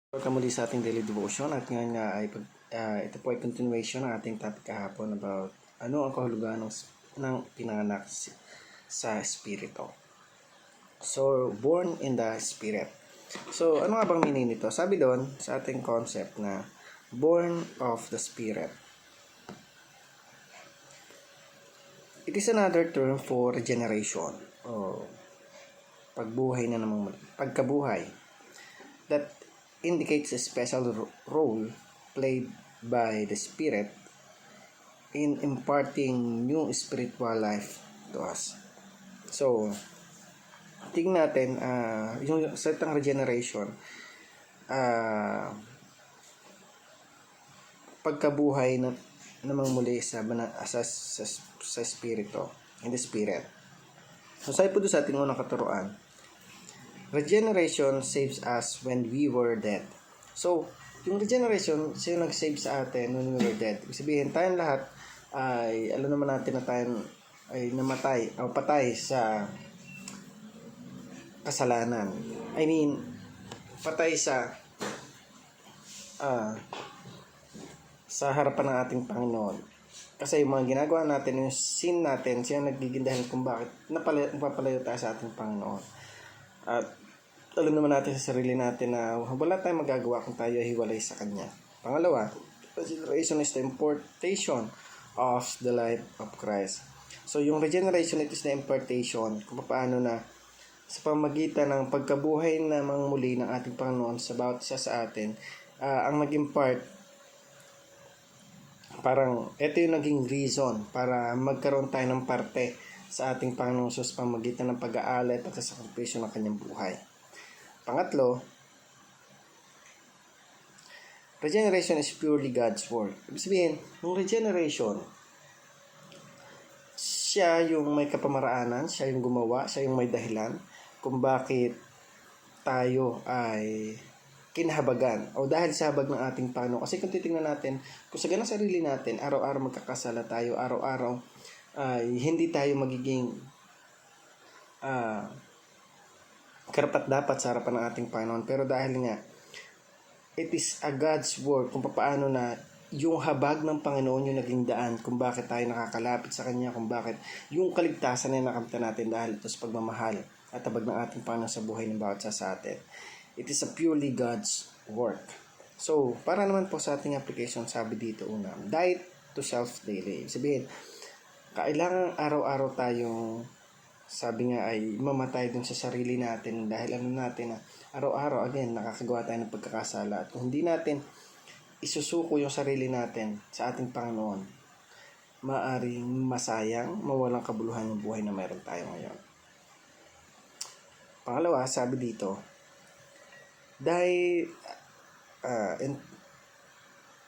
Welcome muli sa ating daily devotion at ngayon nga ay ito po ay continuation ng ating topic kahapon about ano ang kahulugan ng pinanganak sa Espiritu. So, born in the Spirit. So, ano nga bang meaning nito? Sabi doon sa ating concept na born of the Spirit. It is another term for regeneration o pagbuhay na namang muli. Pagkabuhay. That indicates a special role played by the Spirit in imparting new spiritual life to us. So, tingnan natin yung salitang regeneration, pagkabuhay na namang muli sa Espiritu, in the Spirit. So, sabi po doon sa ating unang katuruan, regeneration saves us when we were dead. So, yung regeneration, siya yung nag-save sa atin when we were dead. Ibig sabihin, tayong lahat ay, alam naman natin na tayo ay namatay o patay sa kasalanan. I mean, patay sa harapan ng ating Panginoon. Kasi yung mga ginagawa natin, yung sin natin, siya nagiging dahilan kung bakit napapalayo tayo sa ating Panginoon. At alam naman natin sa sarili natin na wala tayong magagawa kung tayo hiwalay sa Kanya. Pangalawa, regeneration is the impartation of the life of Christ. So, yung regeneration, it is the impartation kung paano na sa pamagitan ng pagkabuhay na muli ng ating Panginoon sa bawat isa sa atin, ang nag-impart, parang ito yung naging reason para magkaroon tayo ng parte sa ating Panginoon sa pamagitan ng pag-aalay at sa sakripisyo ng Kanyang buhay. Pangatlo, regeneration is purely God's work. Ibig sabihin, yung regeneration, siya yung may kapamaraanan, siya yung gumawa, siya yung may dahilan kung bakit tayo ay kinahabagan o dahil sa habag ng ating Panginoon. Kasi kung titingnan natin, kung sa ganang sarili natin, araw-araw magkakasala tayo, araw-araw hindi tayo magiging karapat dapat sa harapan ng ating Panginoon. Pero dahil nga, it is a God's work kung paano na yung habag ng Panginoon yung naging daan kung bakit tayo nakakalapit sa Kanya, kung bakit yung kaligtasan na nakamtan natin dahil ito sa pagmamahal at habag ng ating Panginoon sa buhay ng bawat isa sa atin. It is a purely God's work. So, para naman po sa ating application, sabi dito una, die to self daily. Sabihin, kailangan araw-araw tayong sabi nga ay mamatay dun sa sarili natin dahil ano natin na araw-araw again nakakagawa tayo ng pagkakasala at kung hindi natin isusuko yung sarili natin sa ating Panginoon, maaring masayang, mawalang kabuluhan yung buhay na mayroon tayo ngayon. Pangalawa, sabi dito,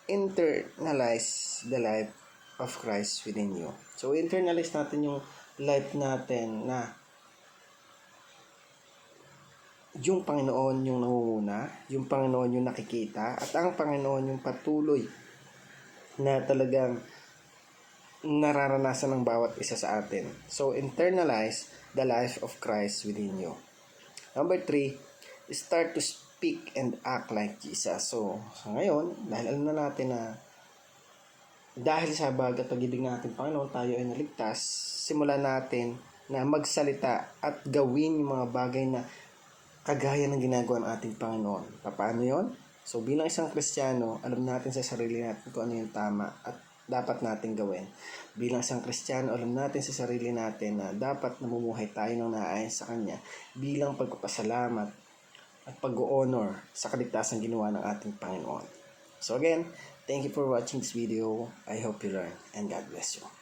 internalize the life of Christ within you. So, internalize natin yung life natin na yung Panginoon yung nangunguna, yung Panginoon yung nakikita, at ang Panginoon yung patuloy na talagang nararanasan ng bawat isa sa atin. So, internalize the life of Christ within you. Number 3, start to speak and act like Jesus. So ngayon, dahil alam na natin na dahil sa habag at pag-ibig ng ating Panginoon, tayo ay naligtas, simulan natin na magsalita at gawin yung mga bagay na kagaya ng ginagawa ng ating Panginoon. Paano yon? So bilang isang Kristiyano, alam natin sa sarili natin kung ano yung tama at dapat natin gawin. Bilang isang Kristiyano, alam natin sa sarili natin na dapat namumuhay tayo ng naayon sa Kanya bilang pagpapasalamat at pag-honor sa kaligtasan ginawa ng ating Panginoon. So again, thank you for watching this video. I hope you learn and God bless you.